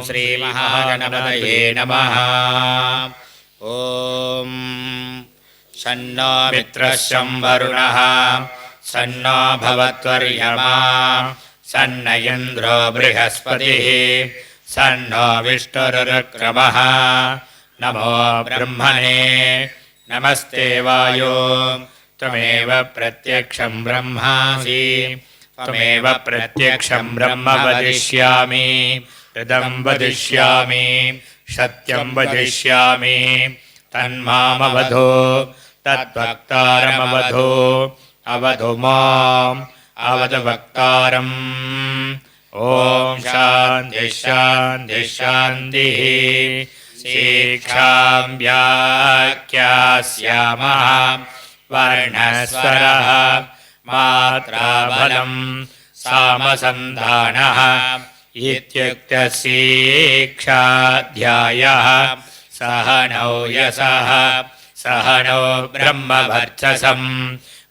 श्रीमहागणपतये नमः। ॐ शन्नो मित्रः शं वरुणः सन्नो भवत्वर्यमा सन्न इन्द्रो बृहस्पतिः सन्नो विष्णुरुक्रमः। नमो ब्रह्मणे नमस्ते वायो त्वमेव प्रत्यक्षं ब्रह्मासि त्वमेव प्रत्यक्षं ब्रह्म वदिष्यामि ऋतं वदिष्यामि सत्यं वदिष्यामि तन्मामवधो तद्वक्तारमवधो अवधु माम् अवधवक्तारम्। ॐ शान्तिः शान्तिः शान्तिः। शिक्षां व्याख्यास्यामः वर्णस्वरः मात्राबलं सामसन्धानः इत्युक्तः शिक्षाध्यायः। सहनौ यशः सहनौ ब्रह्मवर्चसम्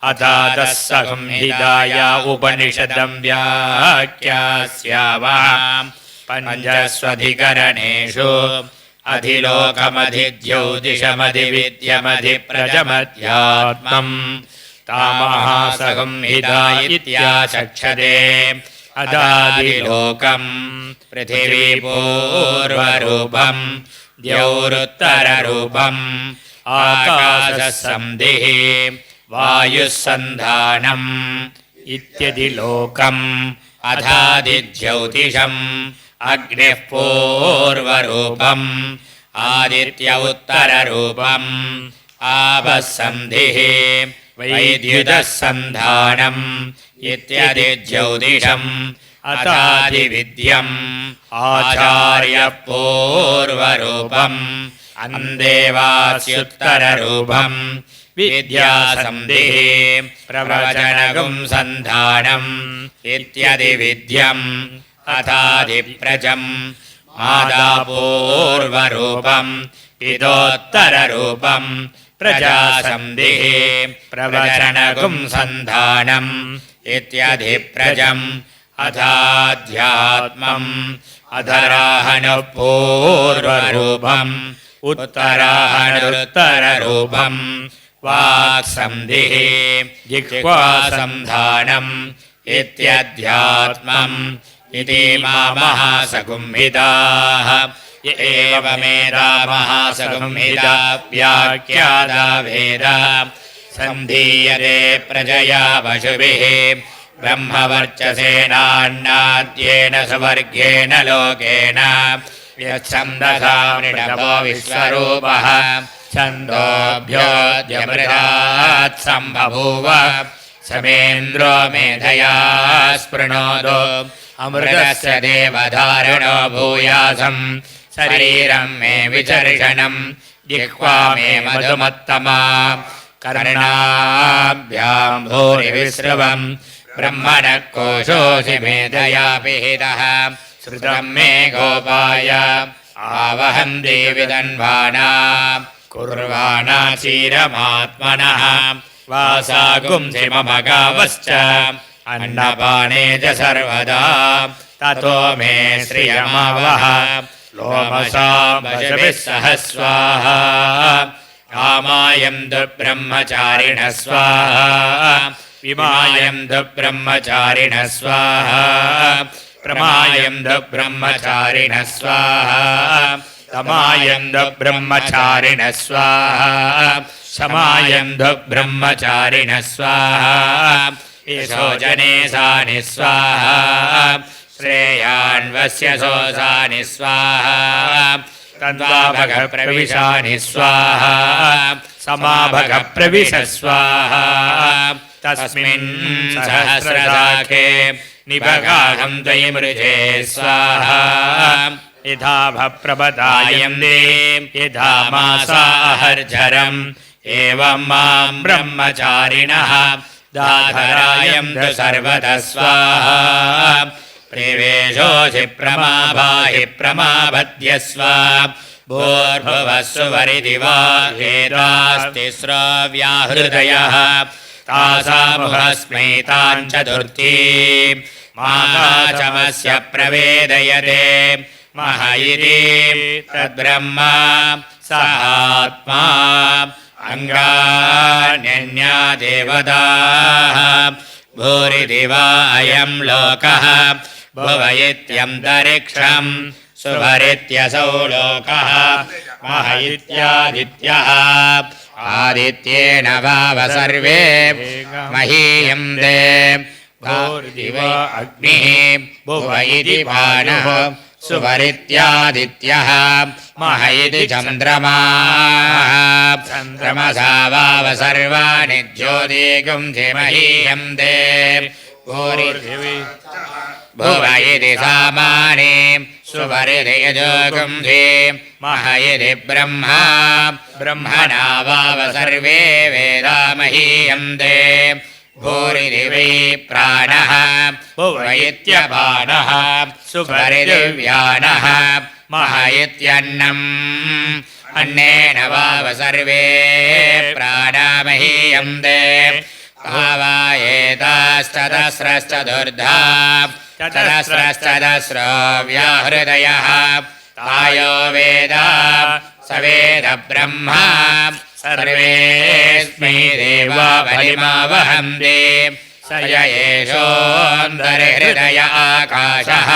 अथातः संहिताया उपनिषदं व्याख्यास्यामः। पञ्चस्वधिकरणेषु अधिलोकमधिज्योतिषमधिविद्यमधिप्रजमध्यात्मम् तामहासंहिता इत्याचक्षते। अदादिलोकम् पृथिवीपूर्वरूपम् द्यौरुत्तररूपम् आकाशसन्धिः वायुस्सन्धानम् इत्यधिलोकम् अथादिज्योतिषम् अग्निः पूर्वरूपम् आदित्य उत्तररूपम् आपस्सन्धिः वैद्युतः सन्धानम् इत्यधिज्योतिषम् अथादिविद्यम् आचार्यः पूर्वरूपम् अन्देवास्युत्तररूपम् विद्यासन्धिः प्रवचनगुं सन्धानम् इत्यधिविद्यम् अथादिप्रजम् मादापूर्वरूपम् पितोत्तररूपम् प्रजासन्धिः प्रवचनगुं सन्धानम् इत्यधिप्रजम् अथाध्यात्मम् अधराहनुपूर्वरूपम् उत्तराहनुत्तररूपम् वाक्सन्धिः जिह्वासन्धानम् इत्यध्यात्मम् इति महासंहिताः। एवमेतामहासंहिता व्याख्याता वेदा सन्धीयते प्रजया पशुभिः ब्रह्मवर्चसेनान्नाद्येन सुवर्गेण लोकेन यच्छन्दसा मृडभो विश्वरूपः छन्दोभ्योऽद्यमृतात् सम्बभूव समेन्द्रो मेधया स्पृणोदो अमृतस्य देवधारणो भूयासम् शरीरं मे विचर्षणम् जिह्वा मे मधुमत्तमा कर्णाभ्यां भूरिविश्रवम् ब्रह्मणः कोशोऽसि मेधया पिहितः श्रुतं मे गोपाय आवहन्ति विदन्वाना कुर्वाणा क्षीरमात्मनः वासागुंसि मम गावश्च अन्नपाने च सर्वदा ततो मे श्रियमावह लोमसां पशुभिः सह स्वाहा कामायं दुर्ब्रह्मचारिणः स्वाहा विमायं दुर्ब्रह्मचारिणः स्वाहा प्रमायं दुर्ब्रह्मचारिणः स्वाहा तमायं दुर्ब्रह्मचारिणः स्वाहा समायं दुर्ब्रह्मचारिणः स्वाहा ईशो जने सानि स्वाहा श्रेयान्वस्य सोऽसानि स्वाहा तन्वाभग प्रविशानि स्वाहा समाभग प्रविश स्वाहा तस्मिन् सहस्रशाखे निभगाहं त्वयि मृजे स्वाहा यथा भप्रपदायन्ते यथा मासाहर्जरम् एवं मां ब्रह्मचारिणः दाधरायं तु सर्वतः स्वाहा प्रिवेशोऽसि प्रमाभाहि प्रमाभद्य स्वाहा भूर्भुवस्सु वरिदिवा वेदास्ति श्राव्याहृदयः तासामुहस्मै तान् चतुर्थी माताचमस्य प्रवेदयते मह इति तद्ब्रह्म स आत्मा अङ्गान्यन्या देवताः भूरिति वा अयं लोकः भुव इत्यन्तरिक्षं सुभरित्यसौ लोकः मह इत्यादित्यः आदित्येन वाव सर्वे महीयन्ते भूरिति वा अग्निः भुव इति भानुः सुभरित्यादित्यः मह इति चन्द्रमाः चन्द्रमसा वाव सर्वाणि ज्योतिगुंसि महीयन्ते भुव इति सामानि सुभरिति यजोगुंसि मह इति ब्रह्मा ब्रह्मणा वाव सर्वे वेदा महीयन्ते भूरिति वै प्राणः भुव इत्यपानः सुभरिति व्यानः मह इत्यन्नम् अन्नेन वाव सर्वे प्राणा महीयन्ते भावा एताश्चतस्रश्चतुर्धा चतस्रश्चतस्रो व्याहृदयः तायो वेद स वेद ब्रह्मा सर्वेऽस्मै देवा बलिमावहन्ति स य एषोऽन्तर्हृदय आकाशः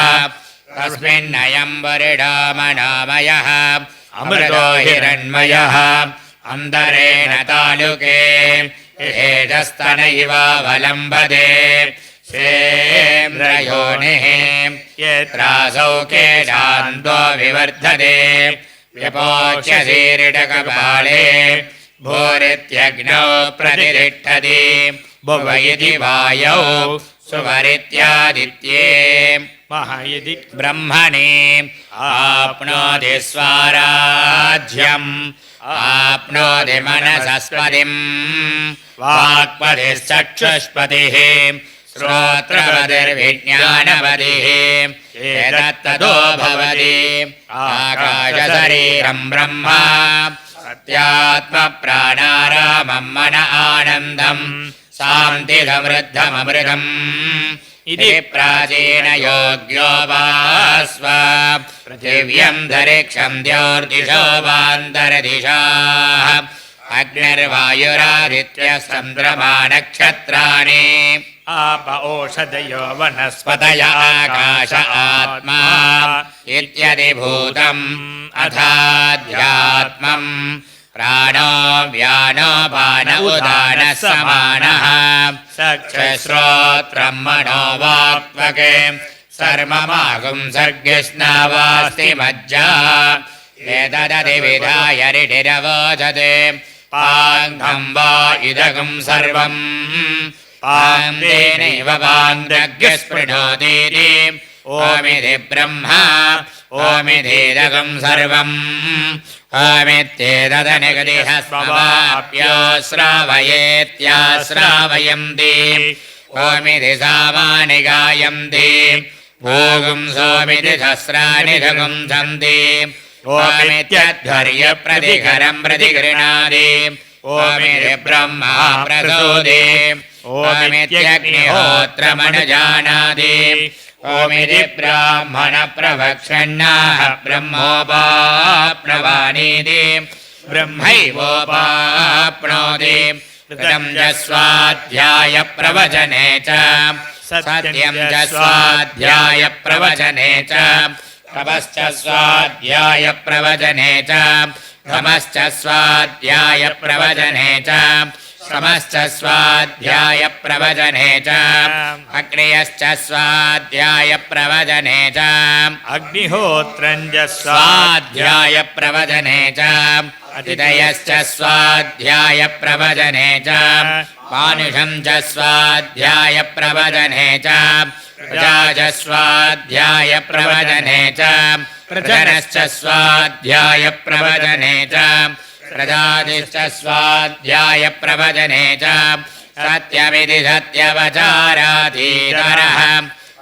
तस्मिन्नयं वरुणो मनोमयः अमृतो हिरण्मयः अन्तरेण तालुके एतस्तन इवावलम्बते सेन्द्रयोनिः यत्रासौ केशान्तो विवर्धते व्यपोच्यसीरिटकपाले भूरित्यग्नौ प्रतिष्ठति भुव इति वायौ सुभरित्यादित्ये मह इति ब्रह्मणि आप्नोति स्वाराज्यम् आप्नोति मनसस्पतिम् वाक्पतिश्चक्षुष्पतिः श्रोत्रपतिर्विज्ञानपतिः एतत्ततो भवति आकाशशरीरं ब्रह्म सत्यात्मप्राणारामं मन आनन्दं शान्तिसमृद्धममृतम् इति प्राचीनयोग्योपास्व पृथिव्यं धरिक्षं द्योर्दिशो वान्तरदिशाः अग्निर्वायुरादित्यश्चन्द्रमा नक्षत्राणि आप ओषधयो वनस्पतय आकाश आत्मा इत्यधिभूतम् अथाध्यात्मम् प्राणो व्यानो पान उदानः समानः चक्षुश्रोत्रम् मनो वाक्पके सर्वमागुं सर्गिष्णावास्ति मज्जा एतदधिविधाय ऋढिरवोचते पाङ्गं वा इदगुं सर्वम् पान्देनैव पान्द्रग्यस्पृणोतीति ओमिति ब्रह्मा ओमितीदगं सर्वम् ओमित्येतदनिगदिह स्ववाप्यो श्रावयेत्याश्रावयन्ति ओमिति सामानि गायन्ति भोगुं सोमिति सहस्राणि धगुंसन्ति ओमित्यध्वर्य प्रतिघरं प्रतिगृह्णाति ओमिति ब्रह्मा प्रसूदे ओमित्यग्निहोत्रमनुजानाति ओमिति ब्राह्मण प्रवक्षन्नाः ब्रह्मोपाप्नवानीति ब्रह्मैवोपाप्नोति ऋतं च स्वाध्याय प्रवचने च सत्यं च स्वाध्याय प्रवचने च तपश्च स्वाध्याय प्रवचने च धमश्च स्वाध्याय प्रवचने च समश्च स्वाध्याय प्रवचने च अग्नियश्च स्वाध्याय प्रवचने च अग्निहोत्रं च स्वाध्याय प्रवचने च अतिथयश्च स्वाध्याय प्रवचने च मानुषं च स्वाध्याय प्रवचने च प्रजा च स्वाध्याय प्रवचने च प्रजनश्च स्वाध्याय प्रवचने च प्रजातिश्च स्वाध्याय प्रवचने च सत्यमिति सत्यवचाराधीतरः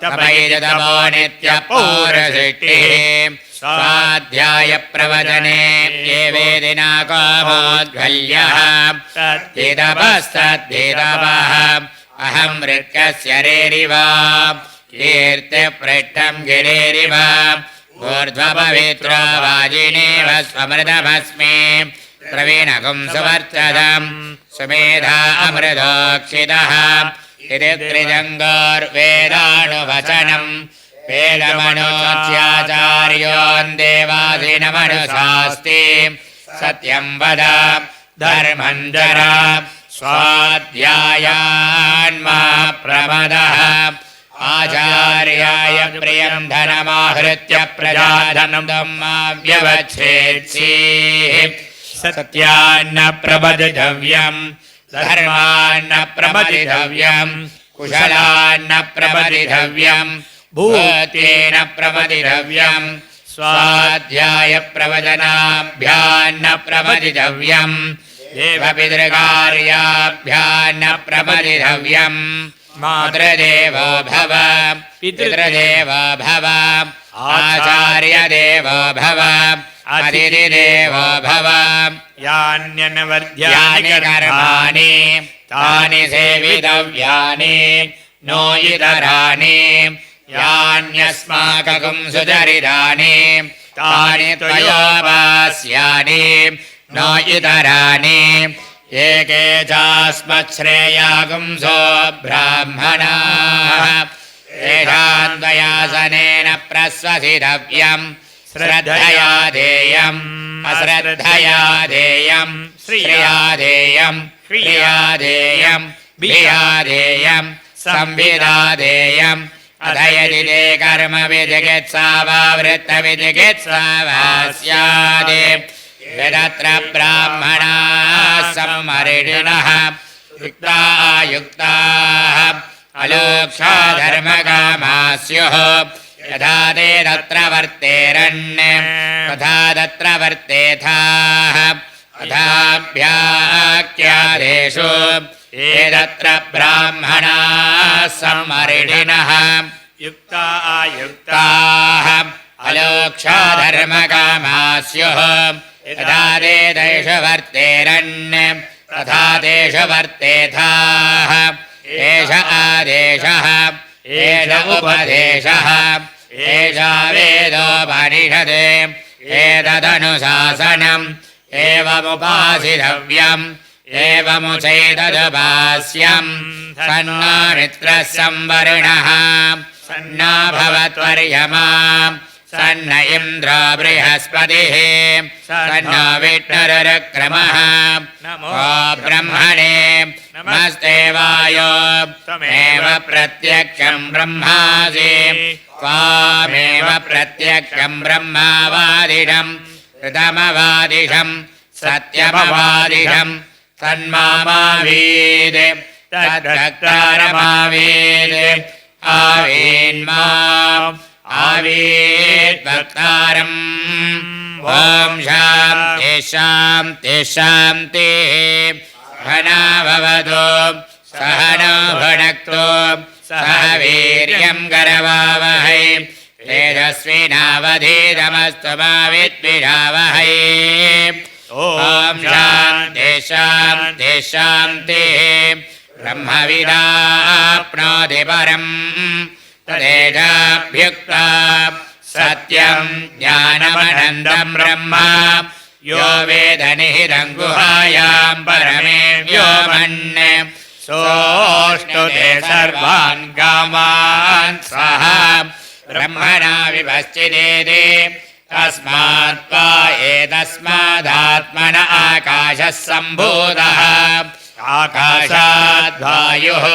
तपैजतमो नित्यपौरसृष्टिः स्वाध्याय प्रवचने ये वेदिना कामोद्गल्यः तद्धितपस्तद्धितपः अहं ऋक्कस्य रेरिव कीर्तिपृष्ठं गिरेरिव ऊर्ध्वपवित्रो वाजिनीव स्वमृतमस्मि प्रवीणकुं सुवर्चदम् सुमेधा अमृतोक्षितः इति त्रिजङ्गोर्वेदानुवचनम् वेदमनोच्याचार्योन् देवाधीनमनुशास्ति सत्यं वद धर्मं चर स्वाध्यायान्मा प्रमदः आचार्याय प्रियं धनमाहृत्य प्रजाधनं मा व्यवच्छेत्सीः सत्यान्न प्रबदितव्यं धर्मान्न प्रबदितव्यं कुशलान्न प्रबदितव्यं भूतेन प्रबदितव्यं स्वाध्याय प्रवचनाभ्यान्न प्रबदितव्यं देवपितृकार्याभ्यान्न प्रबदितव्यं मातृदेवो भव पितृदेवो भव आचार्यदेवो भव अतिथिदेवो भव यान्यनवद्यानि कर्माणि तानि सेवितव्यानि नो इतराणि यान्यस्माकं सुचरितानि तानि त्वयोपास्यानि नो इतराणि एके चास्मच्छ्रेयागुंसो ब्राह्मणाः येषां त्वयासनेन प्रस्वसितव्यम् श्रद्धया देयम् अश्रद्धया देयम् श्रिया देयम् क्रिया देयम् भिया देयम् संविदा देयम् अथ यदि ते कर्म विचिकित्सा वा वृत्तविचिकित्सा वा स्यात् यदत्र ब्राह्मणाः सम्मरिणिनः युक्ताः अलोक्षा धर्मकामाः स्युः यथा ते तत्र वर्तेरन् तथा तत्र वर्तेथाः तथाभ्याख्यादेषु ये तत्र ब्राह्मणाः सम्मरिणिनः युक्ताः अलोक्षा धर्मकामाः स्युः यथा ते तेषु वर्तेरन् तथा तेषु वर्तेथाः एष आदेशः एष उपदेशः एषा वेदोपनिषत् एतदनुशासनम् एवमुपासितव्यम् एवमुचैतदुपास्यम् सन्नो मित्रः संवरुणः सन्नो भवत्वर्यमा सन्न इन्द्रो बृहस्पतिः सन्नो विष्णुरुक्रमः नमो ब्रह्मणे नमस्ते वायो त्वमेव प्रत्यक्षं ब्रह्मासि त्वामेव प्रत्यक्षं ब्रह्मावादिशं ऋतमवादिशं सत्यमवादिशं तन्मामावीद तद्भक्तारमावीद आवीन्मा आवीद्भक्तारम् ॐ शान्ति शान्ति शान्तिः सहना सहनो भुनक्तु सह वीर्यं करवावहै तेजस्विनावधीतमस्तु मा विद्विषावहै ॐ शान्ति शान्ति शान्तिः ब्रह्मविदाप्नोति परम् तदेजाभ्युक्ता सत्यं ज्ञानमनन्दं ब्रह्म यो वेदनिहितं गुहायां परमे व्योमन् सोऽष्टुते सर्वान् कामान् सः ब्रह्मणा विभश्चिदेति तस्मात् त्वा एतस्मादात्मन आकाशः सम्भूतः आकाशाद् वायुः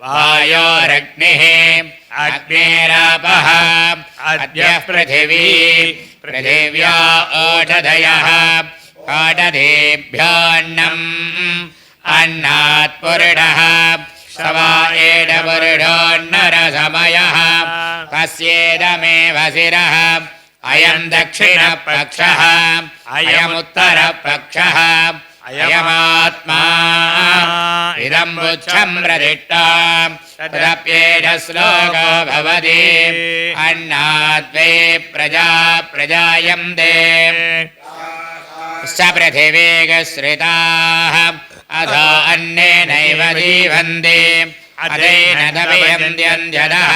वायोरग्निः अग्निरापः अद्यः पृथिवी पृथिव्या ओषधयः ओषधीभ्योऽन्नम् अन्नात् पुरुषः सवा एडपुरुषोन्नरसमयः तस्येदमेव शिरः अयं दक्षिणपक्षः अयमुत्तरपक्षः अयमात्मा इदं बुच्छं प्रदिष्टा तदप्येष श्लोको भवति अन्नाद्वे प्रजा प्रजायन्ते स पृथिवीगश्रिताः अथो अन्नेनैव जीवन्ति अथैन दमयन्त्यन्त्यदः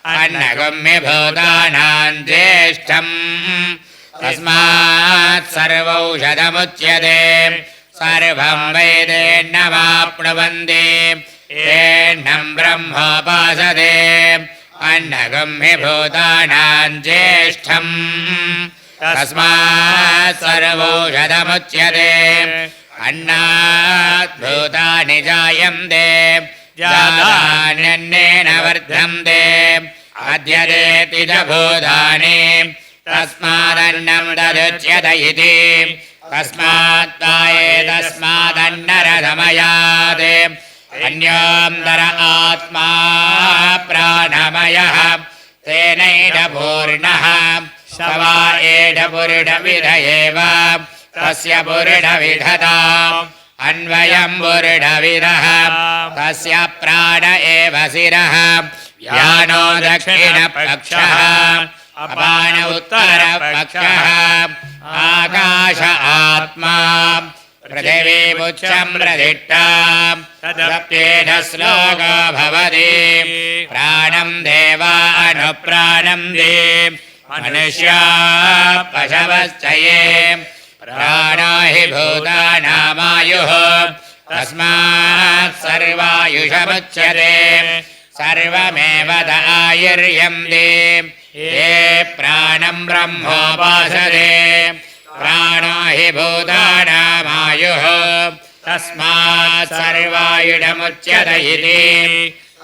अन्नगम्यभूतानां ज्येष्ठम् तस्मात् सर्वौषधमुच्यते सर्वं वैदेन्नमाप्नुवन्ति येन्नं ब्रह्मोपासते अन्नगम्यभूतानां ज्येष्ठम् तस्मात् सर्वौषधमुच्यते अन्नात् भूतानि जायन्ते जातान्यन्नेन वर्धन्ते अद्यतेति च भूतानि तस्मादन्नं तदुच्यत इति तस्मात् एतस्मादन्नरधमयात् अन्योऽन्तर आत्मा प्राणमयः तेनैडपूर्णः स वा एडपुरुषविध एव तस्य पुरुषविधताम् अन्वयं पुरुषविदः तस्य प्राण एव शिरः व्यानो दक्षिणपक्षः अपान उत्तरपक्षः आकाश आत्मा पृथिवीमुच्चं प्रदिष्टा तदप्येष श्लोको भवति प्राणं देवा अनुप्राणं दे मनुष्या पशवश्च ये प्राणो हि भूतानामायुः तस्मात् सर्वायुषमुच्यते सर्वमेव आयुर्यन्ति ये प्राणं ब्रह्मोपासते प्राणो हि भूतानामायुः तस्मात् सर्वायुषमुच्यत इति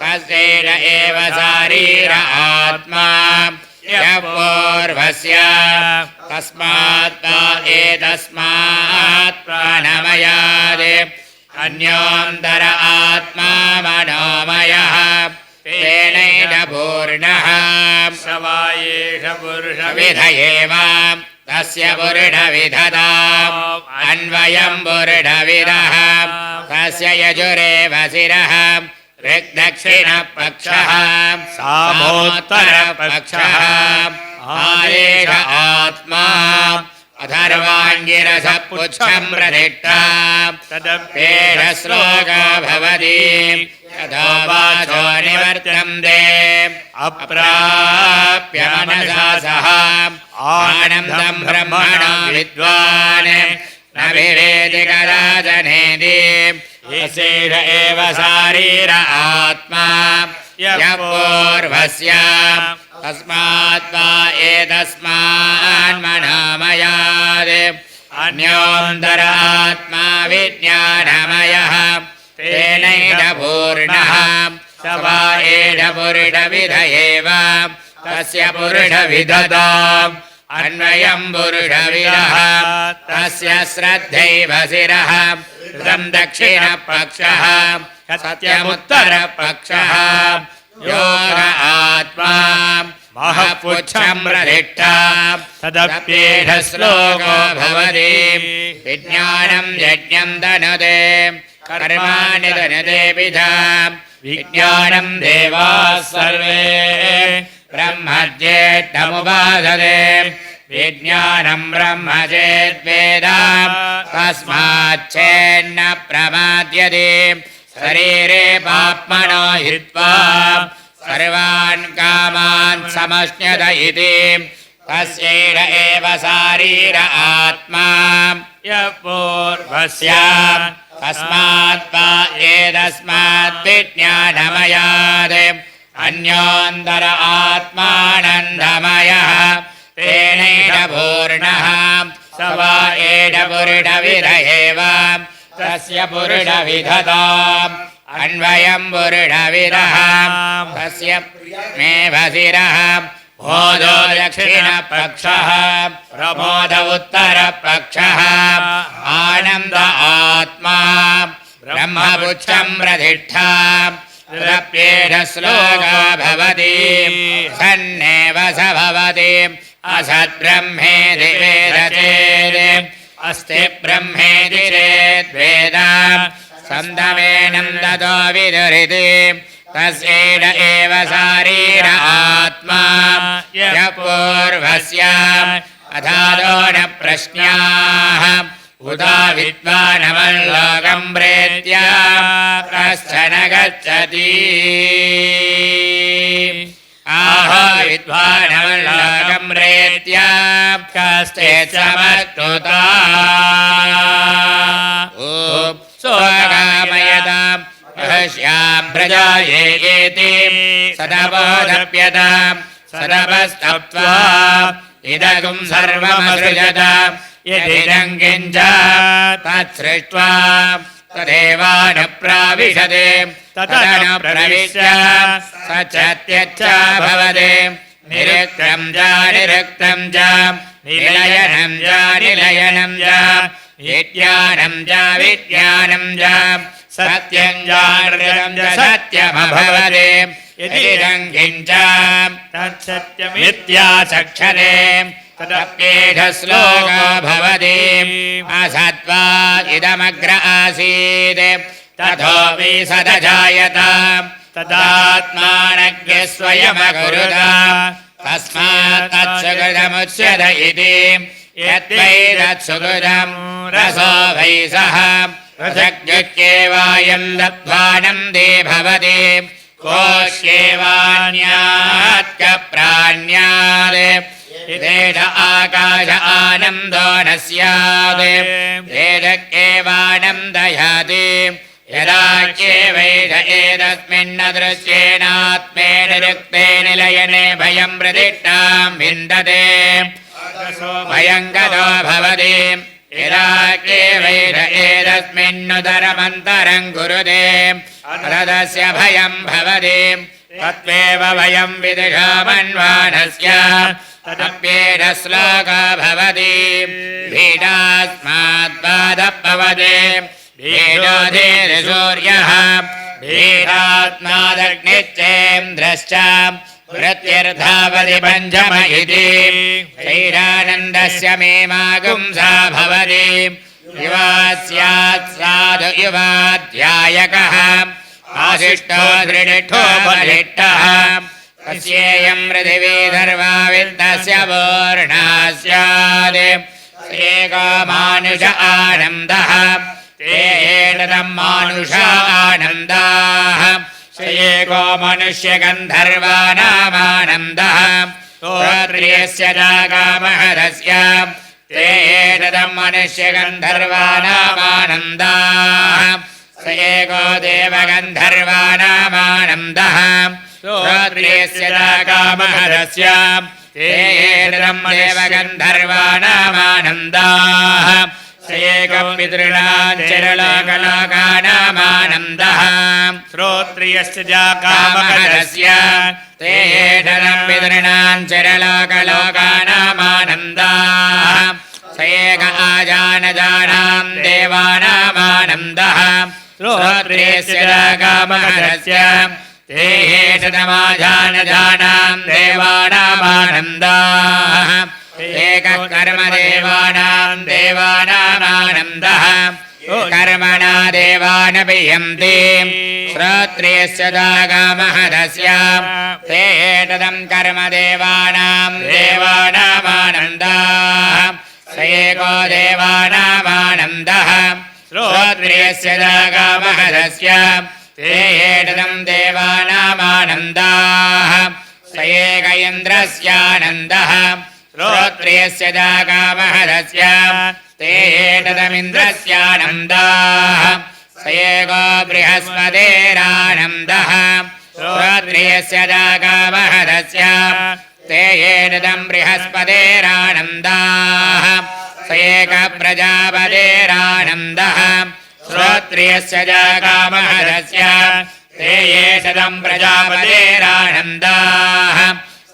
तस्यैष एव शारीर आत्मा यः पूर्वस्य तस्मात् एतस्मात् प्राणमयात् अन्योऽन्तर आत्मा मनोमयः तेनैडपूर्णः स वा एष पुरुषविध एव तस्य पुरुषविधताम् अन्वयं पुरुषविदः तस्य यजुरेव शिरः ऋग्दक्षिणपक्षः सामोत्तरपक्षः आदेश आत्मा अथर्वाङ्गिरसः पुच्छं प्रदिष्टा तदप्येष श्लोको भवति यतो वाचो निवर्तन्ते अप्राप्य मनसा सह आनन्दं ब्रह्मणो विद्वान् न विवेदि कदाचनेति यस्यैष एव शारीर आत्मा यः पूर्वस्य तस्मात् एतस्मान् मनोमयात् अन्योऽन्तर आत्मा विज्ञानमयः तेनैडपूर्णः स वा एष पुरुषविध एव तस्य पुरुषविधताम् अन्वयं पुरुषविदः तस्य श्रद्धैव शिरः ऋतं दक्षिणपक्षः सत्यमुत्तरपक्षः योग आत्मा महपुच्छं प्रदिष्टा तदप्येष श्लोको भवति विज्ञानं यज्ञं तनुते कर्माणि तनुते विधा विज्ञानं देवाः सर्वे ब्रह्मज्येष्ठमुपासते विज्ञानं ब्रह्म चेद्वेद तस्माच्चेन्न प्रमाद्यते शरीरे पाप्मनो हित्वा सर्वान् कामान् समश्नुत इति तस्यैष एव शारीर आत्मा यः पूर्वस्य तस्मात् एतस्मात् विज्ञानमयात् अन्योऽन्तर आत्मानन्दमयः तेनैडपूर्णः स वा एष पुरुषविद एव तस्य पुरुषविधताम् अन्वयं पुरुषविदः तस्य मेव शिरः मोदो दक्षिणपक्षः प्रमोद उत्तरपक्षः आनन्द आत्मा ब्रह्मपुच्छं प्रदिष्टा तदप्येष श्लोको भवति सन्नेव स भवति असद्ब्रह्मेति वेद चेत् अस्ति ब्रह्मेति चेद्वेद सन्दमेनं ततो विदुरिति तस्यैष एव शारीर आत्मा यः पूर्वस्य अथादो न प्रश्न्याः उदा विद्वानमल्लोकं प्रेत्य कश्चन गच्छति आहो विद्वानवल्लोकं रेत्या कश्चित् समस्तुता सोऽकामयताम् अहस्यां प्रजायेति सदबोधप्यतां सदपस्तप्त्वा इदगुं सर्वमसृजत यदिदं किञ्च तत्सृष्ट्वा तदेवानुप्राविशते तदनुप्रविश्य स च त्यच्च भवते निरुक्तं च निरुक्तं च निलयनं च निलयनं च विज्ञानं च विज्ञानं च सत्यं च नृतं च सत्यमभवते यदिदं किञ्च तत्सत्यमित्याचक्षते तदप्येधश्लोको भवति असत्वा इदमग्र आसीत् ततो विसदजायत तदात्मानज्ञः स्वयमकुरुत तस्मात् तत्सुकृतमुच्यत इति यद्वै तत्सुकृतं रसो वै सः रसज्ञ्येवायं लब्ध्वानन्दे भवति कोऽस्येवान्यात् प्राण्यात् देश आकाश आनन्दो न स्यात् वेदक्येवानन्दयाति यदाक्येवैष एतस्मिन्न दृश्येनात्मे निरुक्ते निलयने भयं प्रतिष्ठां विन्दते भयं गतो भवति यदाक्येवैष एतस्मिन्नुदरमन्तरं कुरुते तदस्य भयं भवति तत्त्वेव भयं विदुषामन्वानस्य तदप्येधश्लोको भवति भीडास्माद्वादः भवते भीडोधीर्सूर्यः भीडात्मादग्निश्चेन्द्रश्च वृत्तिर्धावति पञ्चम इति शैरानन्दस्य मीमागुंसा भवति युवा स्यात् साधु युवाध्यायकः आशिष्टो दृढिष्ठो बलिष्ठः तस्येयं पृथिवी सर्वा वित्तस्य पूर्णा स्यात् एको मानुष आनन्दः ते एतदं मानुष आनन्दाः एको मनुष्यगन्धर्वानामानन्दः तोत्रियस्य जागामहरस्य ते एतदं मनुष्यगन्धर्वानामानन्दाः स एको देवगन्धर्वानामानन्दः श्रोत्रियस्य जागामहरस्य ते एतदं देवगन्धर्वानामानन्दाः स एकं पितॄणां चिरलोकलोकानामानन्दः श्रोत्रियस्य जागामहरस्य ते एतदं पितॄणां चिरलोकलोकानामानन्दाः स एक आजानजानां देवानामानन्दः श्रोत्रियस्य जागामहरस्य ते एतदमाजानजानां देवानामानन्दाः एकः कर्मदेवानां देवानामानन्दः कर्मणा देवानभियन्ति श्रोत्रियस्य जागामहरस्य ते एतदं कर्मदेवानां देवानामानन्दाः स एको देवानामानन्दः श्रोत्रियस्य जागामहरस्य ते एतदं देवानामानन्दाः स एक इन्द्रस्यानन्दः श्रोत्रियस्य जागामहरस्य ते एतदमिन्द्रस्यानन्दाः स एको बृहस्पतेरानन्दः श्रोत्रियस्य जागामहरस्य ते एतदं बृहस्पतेरानन्दाः स एक प्रजापतेरानन्दः श्रोत्रियस्य जागामहरस्य ते एतदं प्रजापतेरानन्दाः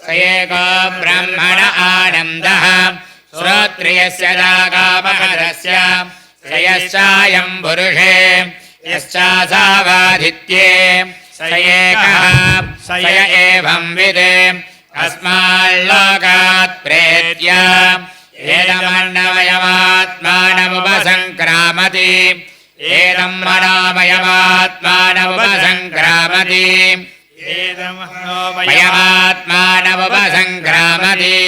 स एको ब्रह्मण आनन्दः श्रोत्रियस्य जागामहरस्य स यश्चायं पुरुषे यश्चासावादित्ये स एकः स य एवं विदे अस्माल्लोकात् प्रेत्य एदमन्नमयमात्मानमुपसङ्क्रामति एदं मनामयमात्मानमुपसङ्क्रामति मयमात्मानमुपसङ्क्रामति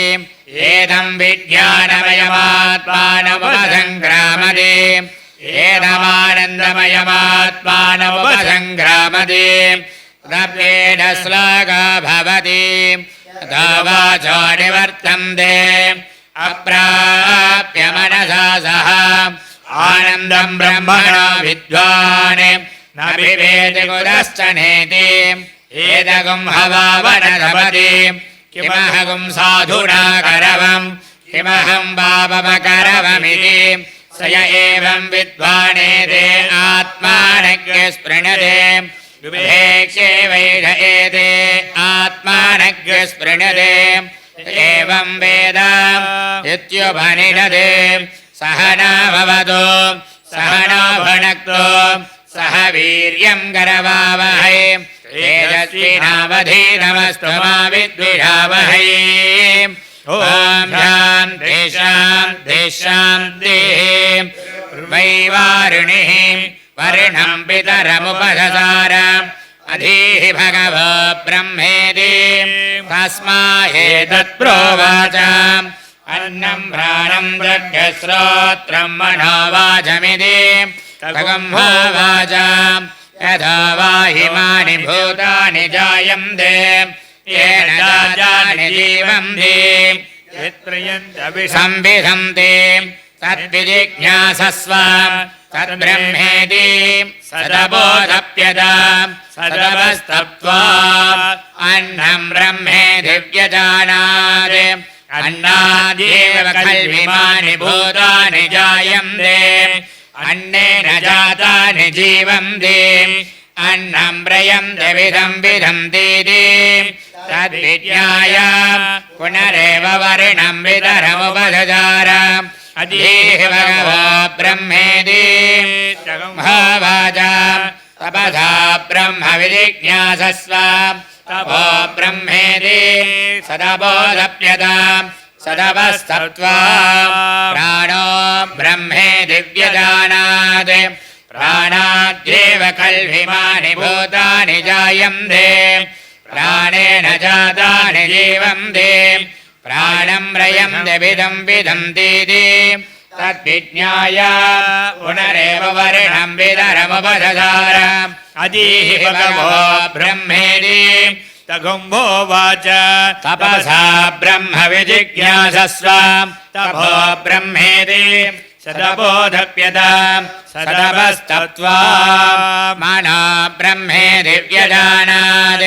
एदं विज्ञानमयमात्मानमुपसङ्क्रामति एदमानन्दमयमात्मानमुपसङ्क्रामति रव्येण श्लोको भवति ततो वाचो निवर्तन्ते अप्राप्य मनसा सह आनन्दं ब्रह्मणो विद्वान् न विवेति कुतश्च नेति एतगुं हवावनरपति किमहगुं साधुना करवम् किमहं पापमकरवमिति स य एवं विद्वानेते आत्मानज्ञ स्पृणते विवेक्ष्ये वैध एते आत्मानज्ञ स्पृणते एवं वेद इत्युपनिषदे सहना भवतु सहना भुनक्तु सह वीर्यं करवावहै तेजस्विनावधीतमस्तु मा विद्विषावहै ॐ शान्ति शान्ति शान्तिः वैवारुणिः वर्णं पितरमुपससार अधीः भगवो ब्रह्मेति तस्मादेतत्प्रोवाच अन्नं प्राणं दृग्श्रोत्रं मनोवाचमिति तगुंहोवाच यथा वा इमानि भूतानि जायन्ते येन जातानि जीवन्ति संविधन्ते तद्विजिज्ञासस्व तद्ब्रह्मेति सदबोधप्यत सदवस्तप्त्वा अन्नं ब्रह्मेति व्यजानात् अन्नाद्येव खल्विमानि भूतानि जायन्ते अन्नेन जातानि जीवन्ति अन्नं प्रयन्ति विधं विधन्तीति तद्विज्ञाय पुनरेव वर्णं वितरमुपससार अधीः भगवो ब्रह्मेति तगुंहोवाच तपसा ब्रह्म विजिज्ञासस्व तपो ब्रह्मेति सदबोधप्यत सदवस्तप्त्वा प्राणो ब्रह्मेति व्यजानात् प्राणाद्येव खल्विमानि भूतानि जायन्ते प्राणेन जातानि जीवन्ते प्राणं प्रयन्ति विधं विधन्तीति तद्विज्ञाय पुनरेव वर्णं वितरमुपससार अधीः भगवो ब्रह्मेति तगुंहोवाच तपसा ब्रह्म विजिज्ञासस्व तपो ब्रह्मेति सदबोधप्यत सदवस्तप्त्वा मनो ब्रह्मेति व्यजानात्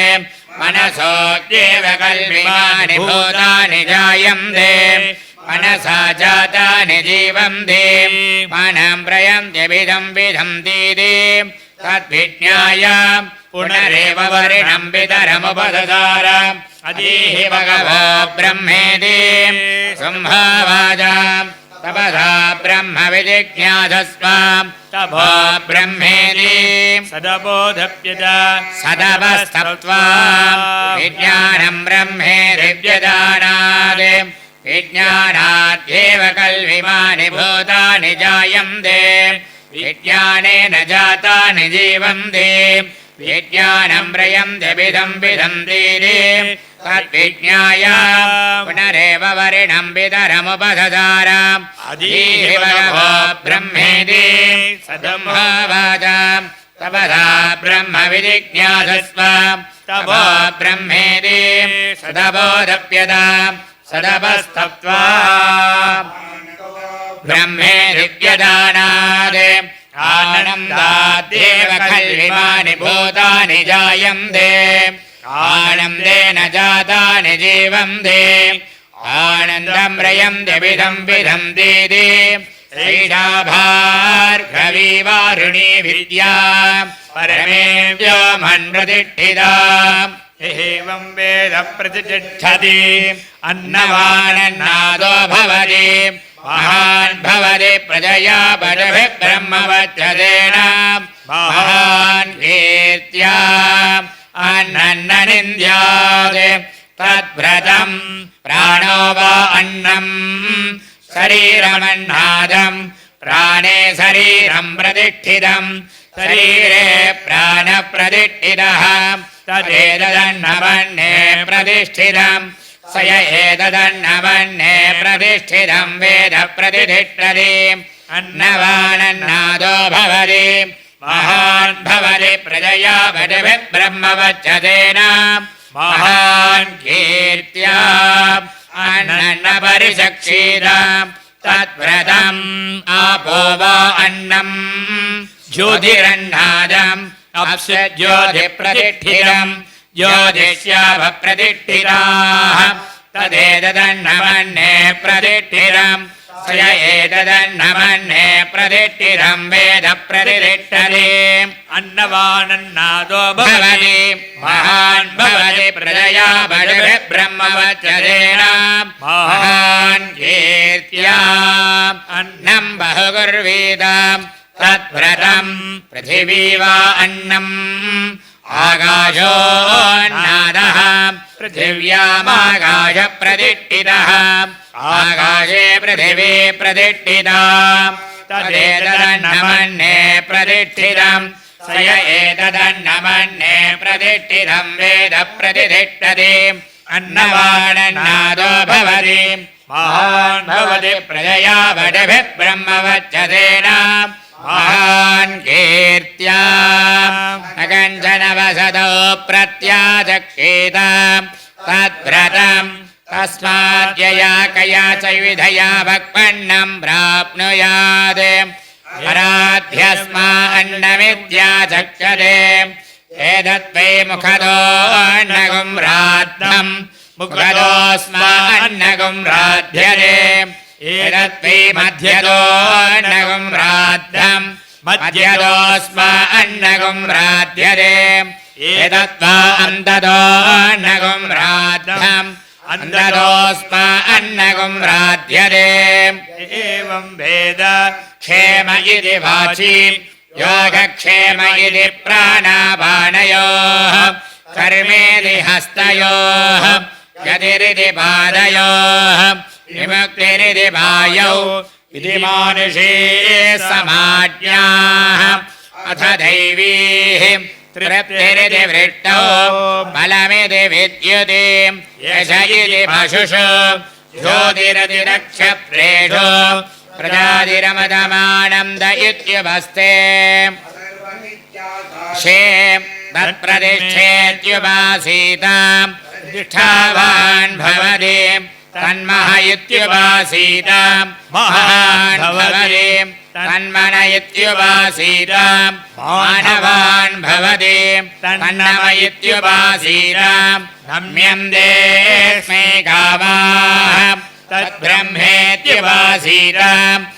मनसोऽप्येव कल्विमानि भूतानि जायन्ते मनसा जातानि जीवन्ते मनं प्रयन्ति विधं विधन्तीति तद्विज्ञाय पुनरेव वर्णं वितरमुपससार अधीः भगवो ब्रह्मेति संहोवाच तपसा ब्रह्म विजिज्ञासस्व तपो ब्रह्मेति सदबोधप्यत सदवस्तप्त्वा विज्ञानं ब्रह्मेति व्यजानात् विज्ञानाद्येव खल्विमानि भूतानि जायन्ते विज्ञानेन जातानि जीवन्ते विज्ञानं प्रयन्ति विधं विधन्तीति तद्विज्ञाय पुनरेव वर्णं वितरमुपससार अधीः भगवो ब्रह्मेति सदंहोवाच तपसा ब्रह्म विजिज्ञासस्व तपो ब्रह्मेति सदबोधप्यत सदवस्तप्त्वा ब्रह्मेति व्यजानात् आनन्दाद्येव खल्विमानि भूतानि जायन्ते आनन्देन जातानि जीवन्ते आनन्दं प्रयन्ति विधं विधन्तीति एषा भार्गवी वारुणी विद्या परमे व्योमन्प्रतिष्ठिता एवं वेद प्रतिष्ठति अन्नवानन्नादो भवति महान् भवति प्रजया बलभिः ब्रह्मवच्छतेन महान् कीर्त्या अन्नन्निन्द्यात् तद्व्रतं प्राणो वा अन्नम् शरीरमन्नादं प्राणे शरीरं प्रतिष्ठितं शरीरे प्राणप्रतिष्ठितः तदेतदन्नमन्ये प्रतिष्ठितं स य एतदन्नमन्ये प्रतिष्ठितं वेद प्रतिष्ठति अन्नवानन्नादो भवति महान् भवति प्रजया वटभिः ब्रह्मवच्चतेन महान् कीर्त्या अन्नपरिचक्षीत तद्व्रतम् आपो वा अन्नम् ज्योतिरन्नादम् अप्सज्योतिप्रतिष्ठितम् ज्योतिष्याभप्रतिष्ठिताः तदेतदन्नमन्ये प्रतिष्ठितम् स य एतदन्नमन्ये प्रतिष्ठितम् वेद प्रतिष्ठते अन्नवानन्नादो भवति महान् भवति प्रजया वटभिः ब्रह्मवच्चतेन महान् कीर्त्या अन्नम् बहुकुर्वीत तद्व्रतम् पृथिवी वा अन्नम् आकाशोऽन्नादः पृथिव्यामाकाश प्रतिष्ठितः आकाशे पृथिवी प्रतिष्ठिता तदेतदन्नमन्ये प्रतिष्ठितम् स य एतदन्नमन्ये प्रतिष्ठितम् वेद प्रतिष्ठते अन्नवानन्नादो भवति महान् भवति प्रजया वटभिः ब्रह्मवच्चतेन महान् कीर्त्या न कञ्चन वसतो प्रत्याचक्षेत तद्व्रतम् तस्माद्यया कया च विधया भक्पन्नम् प्राप्नुयात् पराध्यस्मा अन्नमित्याचक्षते एतद्वै मुखतोऽन्नगुम्राद्धम् मुखतोऽस्मान्नगुम्राध्यते एतद्वै मध्यतोऽन्नगुम्राद्धम् मध्यतोऽस्मान्नगुम्राध्यते एतद्वा अन्ततोऽन्नगुम्राद्धम् अन्ततोऽस्मान्नगुम्राध्यते एवं वेद क्षेम इति वाचि योगक्षेम इति प्राणापानयोः कर्मेति हस्तयोः गतिरिति पादयोः विमुक्तिरिति वायौ इति मानुषे समाज्ञाः अथ दैवीः तृप्तिरिति वृष्टौ बलमिति विद्युते यश इति पशुषु ज्योतिरिति नक्षत्रेषु प्रजातिरमदमानन्द इत्युपस्ते क्षेम तत्प्रतिष्ठेत्युपासीत प्रतिष्ठावान् भवति तन्मह इत्युपासीत महान् भवति तन्मन इत्युपासीत मानवान् भवति तन्नम इत्युपासीत नम्यन्ते स्मे कामाः तद्ब्रह्मेत्युपासीत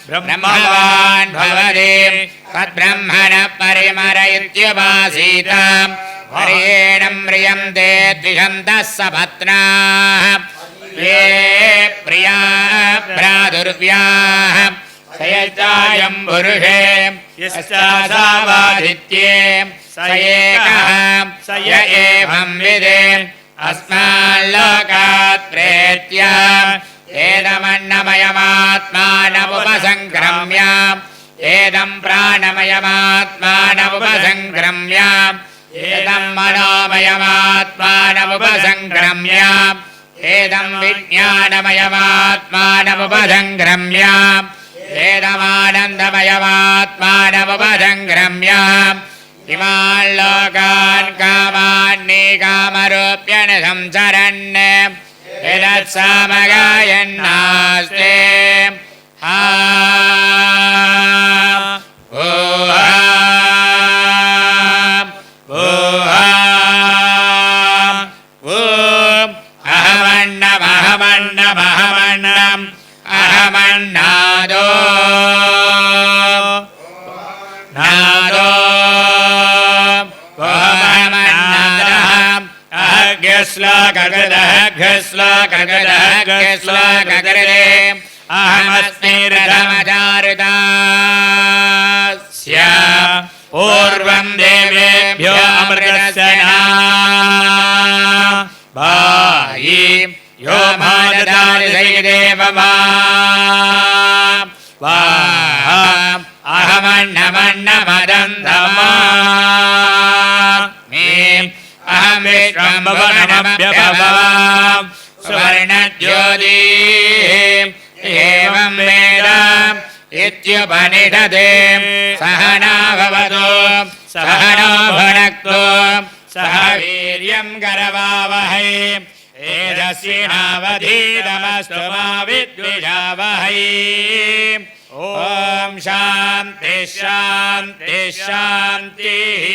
ब्रह्मवान् भवति तद्ब्रह्मण परिमर इत्युपासीत हरेणं म्रियन्ते द्विषन्तः सपत्नाः ये प्रिया भ्रातुर्व्याः स यश्चायं पुरुषे यश्चासावादित्ये स एकः स य एवं विदे अस्माल्लोकात् प्रेत्य एदमन्नमयमात्मानमुपसङ्क्रम्य एदं प्राणमयमात्मानमुपसङ्क्रम्य एदं मनोमयमात्मानमुपसङ्क्रम्य एदं विज्ञानमयमात्मानमुपसङ्क्रम्य एदमानन्दमयमात्मानमुपसङ्क्रम्य इमान् लोकान् कामान्नि कामरूप्यन् संचरन् यदत्सामगायन्नास्ते अहमन्नमहमन्नमहमन्नम् अहमन्नादो नादो अहमन्नादः अहग्यश्लोकगदहग्यश्लोकगदहग्यश्लोकगदे अहमस्मि रथमचारुदास्य पूर्वं देवेभ्यो अमृतस्य भायि यो माददानि देवमा अहमन्नमन्नमदन्तमा अहं विश्वम्भुवनमभ्यभवाम् सुवर्णज्योतिः एवं वेद इत्युपनिषदे सहना भवतु सह नो भुनक्तु सह वीर्यं करवावहै तेजस्विनावधीतमस्तु मा विद्विषावहै ॐ शान्ति शान्ति शान्तिः